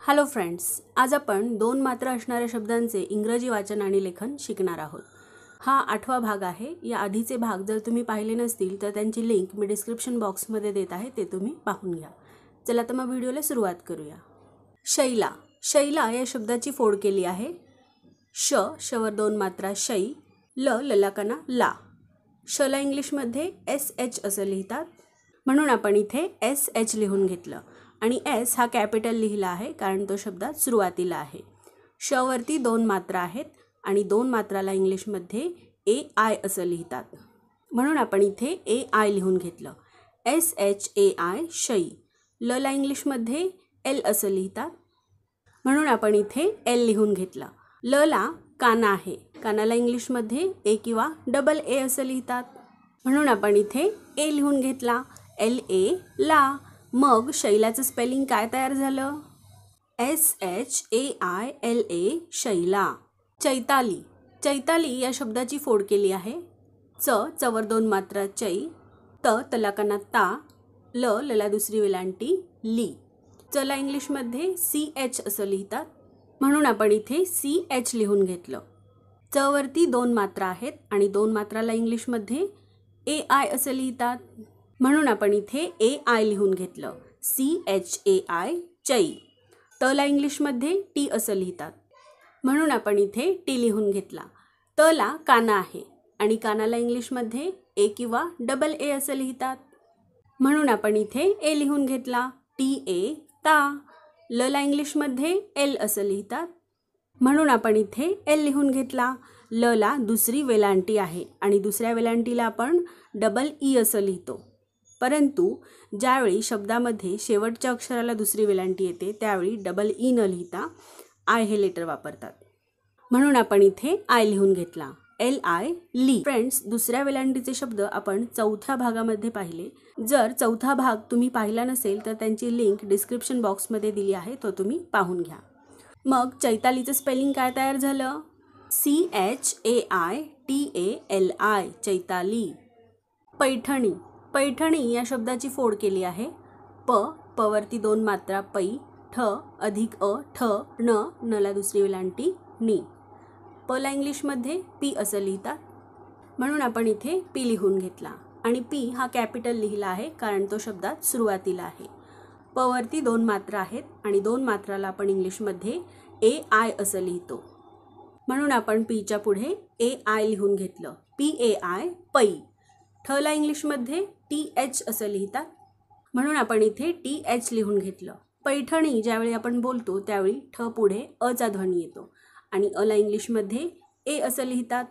Hello friends, आज आपण दोन मात्रा असणाऱ्या शब्दांचे इंग्रजी वाचन आणि लेखन शिकणार आहोत। हा 8वा भाग आहे। या आधीचे भाग जर तुम्ही पाहिले नसतील तर त्यांची लिंक मी डिस्क्रिप्शन बॉक्समध्ये देत आहे, ते तुम्ही पाहून घ्या। चला तर मग व्हिडिओला सुरुवात करूया। शैला, शैला या शब्दाची फोड केली आहे। शवर दोन मात्रा शै, ललाकाना ला। शला इंग्लिशमध्ये SH असं लिहितात, म्हणून आपण इथे SH लिहून घेतलं आणि S हा कॅपिटल लिहिला आहे कारण तो शब्दात सुरुवातीला आहे। श वरती दोन मात्रा आहेत आणि दोन मात्राला इंग्लिशमध्ये AI असं लिहितात, म्हणून आपण इथे AI लिहून घेतलं। SHAI शै। लला इंग्लिशमध्ये L असं लिहितात, म्हणून आपण इथे L लिहून घेतलं। लला काना आहे, कानाला इंग्लिशमध्ये A किंवा AA असं लिहितात, म्हणून आपण इथे A लिहून घेतला। LA ला। मग शैलाचं स्पेलिंग काय तयार झालं? SHAILA शैला। चैताली, चैताली या शब्दाची फोड केली आहे। चवर दोन मात्रा चै, तलाकाना ता, लला दुसरी वेलांटी ली। चला इंग्लिशमध्ये CH असं लिहितात, म्हणून आपण इथे CH लिहून घेतलं। च वरती दोन मात्रा आहेत आणि दोन मात्राला इंग्लिशमध्ये AI असं लिहितात, म्हणून आपण इथे AI लिहून घेतलं। CHAI चै। तला इंग्लिशमध्ये T असं लिहितात, म्हणून आपण इथे T लिहून घेतला। तला काना आहे आणि कानाला इंग्लिशमध्ये A किंवा AA असं लिहितात, म्हणून आपण इथे A लिहून घेतला। TA ता। लला इंग्लिशमध्ये L असं लिहितात, म्हणून आपण इथे L लिहून घेतला। लला दुसरी वेलांटी आहे आणि दुसऱ्या वेलांटीला आपण EE असं लिहितो, परंतु ज्यावेळी शब्दामध्ये शेवटच्या अक्षराला दुसरी वेलांटी येते त्यावेळी EE न लिहिता I हे लेटर वापरतात, म्हणून आपण इथे I लिहून घेतला। LI ली। फ्रेंड्स, दुसऱ्या वेलांटीचे शब्द आपण चौथ्या भागामध्ये पाहिले। जर चौथा भाग तुम्ही पाहिला नसेल तर त्यांची लिंक डिस्क्रिप्शन बॉक्समध्ये दिली आहे, तो तुम्ही पाहून घ्या। मग चैतालीचं स्पेलिंग काय तयार झालं? CHAITALI चैताली। पैठणी, पैठणी या शब्दाची फोड केली आहे। प वरती दोन मात्रा पै, ठ अधिक ठ नला दुसरी वेलांटी नी। पला इंग्लिशमध्ये P असं लिहितात, म्हणून आपण इथे P लिहून घेतला आणि P हा कॅपिटल लिहिला आहे कारण तो शब्दात सुरुवातीला आहे। प वरती दोन मात्रा आहेत आणि दोन मात्राला आपण इंग्लिशमध्ये AI असं लिहितो, म्हणून आपण P च्या पुढे AI लिहून घेतलं। PAI पै। ठला इंग्लिशमध्ये TH असं लिहितात, म्हणून आपण इथे TH लिहून घेतलं। पैठणी ज्यावेळी आपण बोलतो त्यावेळी ठ पुढे चा ध्वनी येतो आणि अला इंग्लिशमध्ये A असं लिहितात,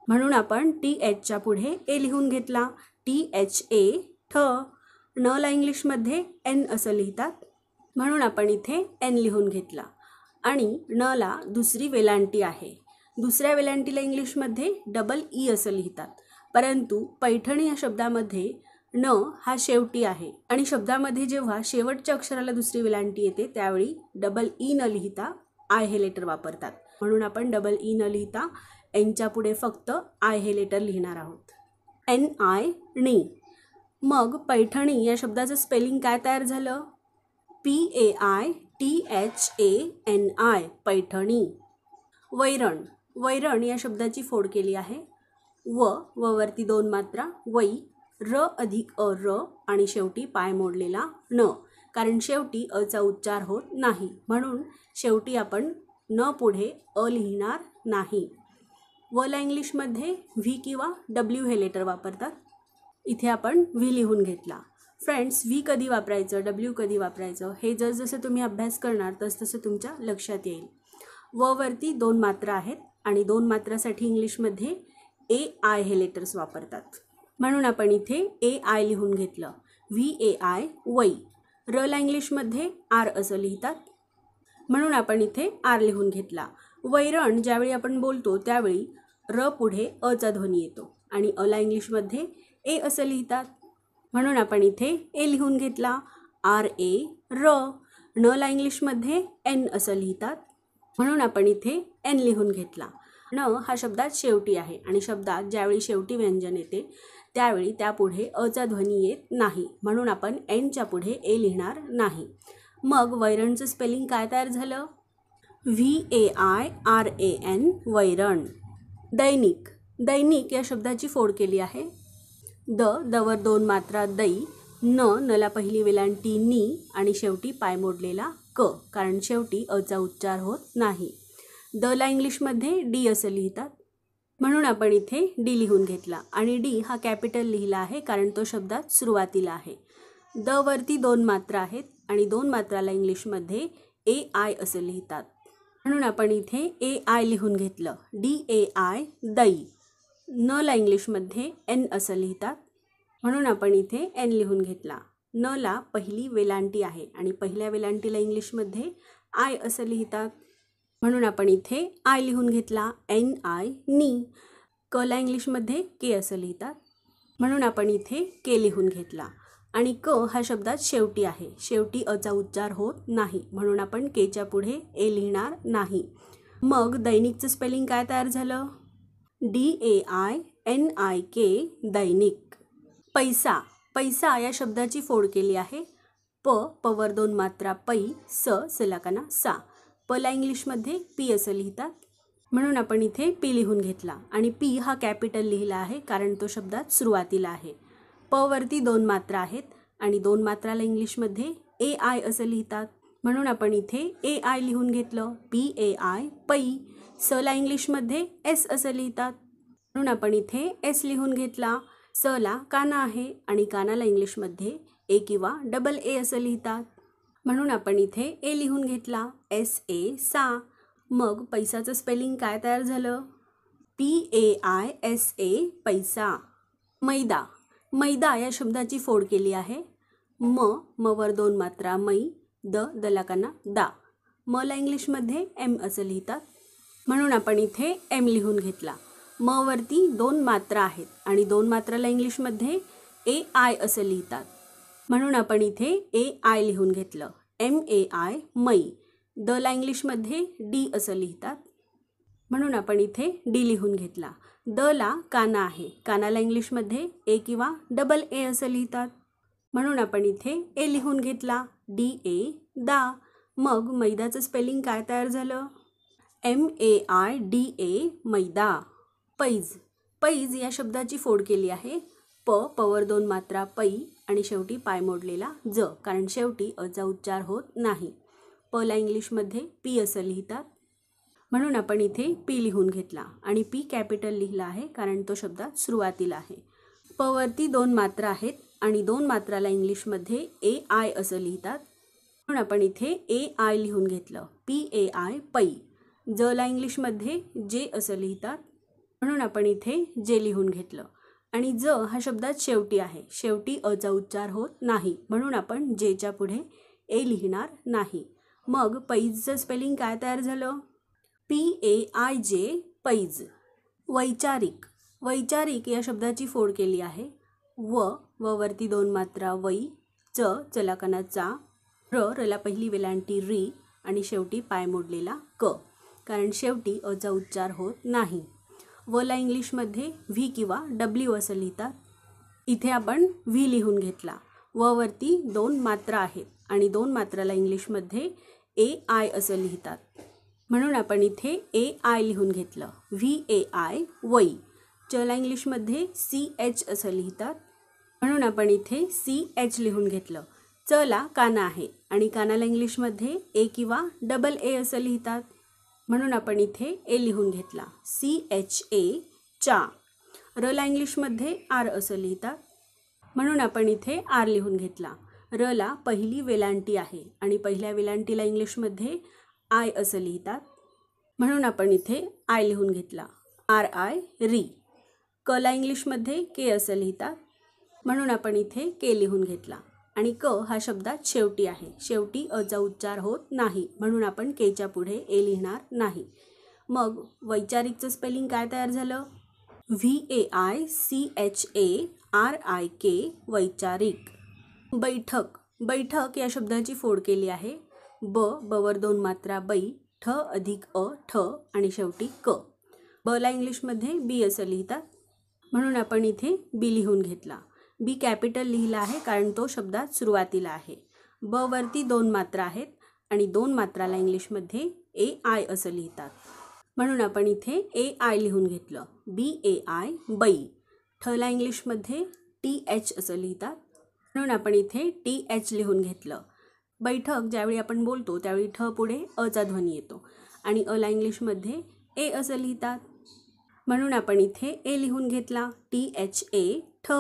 म्हणून आपण TH च्या पुढे A लिहून घेतला। THA ठ। नला इंग्लिशमध्ये N असं लिहितात, म्हणून आपण इथे N लिहून घेतला आणि नला दुसरी वेलांटी आहे। दुसऱ्या वेलांटीला इंग्लिशमध्ये EE असं लिहितात, परंतु पैठणी या शब्दामध्ये न हा शेवटी आहे आणि शब्दामध्ये जेव्हा शेवटच्या अक्षराला दुसरी वेलांटी येते त्यावेळी EE न लिहिता I हे लेटर वापरतात, म्हणून आपण EE न लिहिता N च्या पुढे फक्त I हे लेटर लिहिणार आहोत। NI नी। मग पैठणी या शब्दाचं स्पेलिंग काय तयार झालं? PAITHANI पैठणी। वैरण, वैरण या शब्दाची फोड केली आहे। व वरती दोन मात्रा वै, र अधिक र आणि शेवटी पाय मोडलेला न, कारण शेवटी चा उच्चार होत नाही, म्हणून शेवटी आपण न पुढे लिहिणार नाही। वला इंग्लिशमध्ये V किंवा W हे लेटर वापरतात, इथे आपण V लिहून घेतला। फ्रेंड्स, V कधी वापरायचं, W कधी वापरायचं हे जसं तुम्ही अभ्यास करणार तसं तुमच्या लक्षात येईल। व वरती दोन मात्रा आहेत आणि दोन मात्रासाठी इंग्लिशमध्ये AI हे लेटर्स वापरतात, म्हणून आपण इथे AI लिहून घेतलं। VAI वै। रला इंग्लिशमध्ये R असं लिहितात, म्हणून आपण इथे R लिहून घेतला। वैरण ज्यावेळी आपण बोलतो त्यावेळी र पुढे चा ध्वनी येतो आणि अला इंग्लिशमध्ये A असं लिहितात, म्हणून आपण इथे A लिहून घेतला। RA र। नला इंग्लिशमध्ये N असं लिहितात, म्हणून आपण इथे N लिहून घेतला। न हा शब्दात शेवटी आहे आणि शब्दात ज्यावेळी शेवटी व्यंजन येते त्यावेळी त्यापुढे चा ध्वनी येत नाही, म्हणून आपण N च्या पुढे A लिहिणार नाही। मग वैरणचं स्पेलिंग काय तयार झालं? VAIRAN वैरण. दैनिक, दैनिक या शब्दाची फोड केली आहे. दवर दोन मात्रा दै, नला पहिली वेलांटी नी आणि शेवटी पाय मोडलेला क, कारण शेवटी अचा उच्चार होत नाही. ला इंग्लिशमध्ये डी असं लिहितात, म्हणून आपण इथे डी लिहून घेतला आणि डी हा कॅपिटल लिहिला आहे कारण तो शब्दात सुरुवातीला आहे. वरती दोन मात्रा आहेत आणि दोन मात्राला इंग्लिशमध्ये AI असं लिहितात, म्हणून आपण इथे AI लिहून घेतलं. DAI दै. ला इंग्लिशमध्ये N असं लिहितात, म्हणून आपण इथे N लिहून घेतला. ला पहिली वेलांटी आहे आणि पहिल्या वेलांटीला इंग्लिशमध्ये I असं लिहितात, म्हणून आपण इथे I लिहून घेतला. NI नी. ला इंग्लिशमध्ये K असं लिहितात, म्हणून आपण इथे K लिहून घेतला. आणि क हा शब्दात शेवटी आहे, शेवटी अचा उच्चार होत नाही, म्हणून आपण केच्या पुढे ए लिहिणार नाही. मग दैनिकचं स्पेलिंग काय तयार झालं? DAINIK दैनिक. पैसा, पैसा या शब्दाची फोड केली आहे. पवर दोन मात्रा पै, सलाकाना सा. ला इंग्लिशमध्ये पी असं लिहितात, म्हणून आपण इथे पी लिहून घेतला आणि पी हा कॅपिटल लिहिला आहे कारण तो शब्दात सुरुवातीला आहे. वरती दोन मात्रा आहेत आणि दोन मात्राला इंग्लिशमध्ये AI असं लिहितात, म्हणून आपण इथे AI लिहून घेतलं. PAI पै. ला इंग्लिशमध्ये S असं लिहितात, म्हणून आपण इथे S लिहून घेतला. ला काना आहे आणि कानाला इंग्लिशमध्ये A किंवा AA असं लिहितात, म्हणून आपण इथे A लिहून घेतला. SA सा. मग पैसाचं स्पेलिंग काय तयार झालं? PAISA पैसा. मैदा, मैदा या शब्दाची फोड केली आहे. वर दोन मात्रा मै, दलाकाना दा. ला इंग्लिशमध्ये M असं लिहितात, म्हणून आपण इथे M लिहून घेतला. वरती दोन मात्रा आहेत आणि दोन मात्राला इंग्लिशमध्ये AI असं लिहितात, म्हणून आपण इथे AI लिहून घेतलं. MAI मै. ला इंग्लिशमध्ये D असं लिहितात, म्हणून आपण इथे D लिहून घेतला. ला काना आहे, कानाला इंग्लिशमध्ये A किंवा AA असं लिहितात, म्हणून आपण इथे A लिहून घेतला. DA दा. मग मैद्याचं स्पेलिंग काय तयार झालं? MAIDA मैदा. पैज, पैज या शब्दाची फोड केली आहे. पवर दोन मात्रा पै आणि शेवटी पाय मोडलेला ज, कारण शेवटी अचा उच्चार होत नाही. ला इंग्लिशमध्ये P असं लिहितात, म्हणून आपण इथे P लिहून घेतला आणि P कॅपिटल लिहिला आहे कारण तो शब्दात सुरुवातीला आहे. वरती दोन मात्रा आहेत आणि दोन मात्राला इंग्लिशमध्ये AI असं लिहितात, म्हणून आपण इथे AI लिहून घेतलं. PAI पै. ला इंग्लिशमध्ये J असं लिहितात, म्हणून आपण इथे J लिहून घेतलं. आणि ज हा शब्दात शेवटी आहे, शेवटी अचा उच्चार होत नाही, म्हणून आपण जेच्या पुढे ए लिहिणार नाही. मग पैजचं स्पेलिंग काय तयार झालं? PAIJ पैज. वैचारिक, वैचारिक या शब्दाची फोड केली आहे. वरती दोन मात्रा वै, चलाकाना चा. रला पहिली वेलांटी री आणि शेवटी पाय मोडलेला क, कारण शेवटी अचा उच्चार होत नाही. ला इंग्लिशमध्ये V किंवा W असं लिहितात, इथे आपण V लिहून घेतला. वरती दोन मात्रा आहेत आणि दोन मात्राला इंग्लिशमध्ये AI असं लिहितात, म्हणून आपण इथे AI लिहून घेतलं. VAI वै. ला इंग्लिशमध्ये CH असं लिहितात, म्हणून आपण इथे CH लिहून घेतलं. ला काना आहे आणि कानाला इंग्लिशमध्ये A किंवा AA असं लिहितात, म्हणून आपण इथे ए लिहून घेतला. CHA चा. ला इंग्लिशमध्ये R असं लिहितात, म्हणून आपण इथे R लिहून घेतला. ला पहिली वेलांटी आहे आणि पहिल्या वेलांटीला इंग्लिशमध्ये I असं लिहितात, म्हणून आपण इथे I लिहून घेतला. RI री. ला इंग्लिशमध्ये K असं लिहितात, म्हणून आपण इथे K लिहून घेतला. आणि क हा शब्दात शेवटी आहे, शेवटी अचा उच्चार होत नाही, म्हणून आपण केच्या पुढे ए लिहिणार नाही. मग वैचारिकचं स्पेलिंग काय तयार झालं? VAICHARIK वैचारिक. बैठक, बैठक या शब्दाची फोड केली आहे. वर दोन मात्रा बै, ठ अधिक अ ठ आणि शेवटी क. ला इंग्लिशमध्ये B असं लिहितात, म्हणून आपण इथे B लिहून घेतला. B कॅपिटल लिहिला आहे कारण तो शब्दात सुरुवातीला आहे. ब वरती 2 मात्रा आहेत आणि 2 मात्राला इंग्लिशमध्ये AI असं लिहितात. म्हणून आपण इथे AI लिहून घेतलं. BAI बाई. ठला इंग्लिशमध्ये TH असं लिहितात. म्हणून आपण इथे TH लिहून घेतलं. बैठक ज्यावेळी आपण बोलतो त्यावेळी ठ पुढे अचा ध्वनी येतो आणि अला इंग्लिशमध्ये ए असं लिहितात. म्हणून आपण इथे ए लिहून घेतला. THA ठ.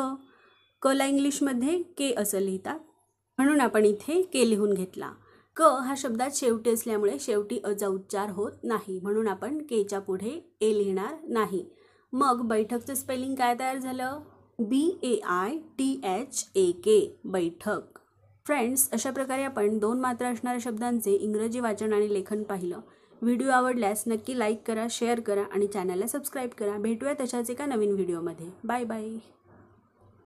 कला इंग्लिशमध्ये के असं लिहितात. म्हणून आपण इथे के लिहून घेतला. क हा शब्दात शेवटी असल्यामुळे शेवटी अचा उच्चार होत नाही, म्हणून आपण केच्या पुढे ए लिहिणार नाही. मग बैठकचं स्पेलिंग काय तयार झालं? BAITHAK बैठक. फ्रेंड्स, अशा प्रकारे आपण 2 मात्रा असणाऱ्या शब्दांचे इंग्रजी वाचन आणि लेखन पाहिलं. व्हिडिओ आवडल्यास नक्की लाईक करा, शेअर करा आणि चॅनलला सबस्क्राईब करा. भेटूया तशाच एका नवीन व्हिडिओमध्ये. Bye bye.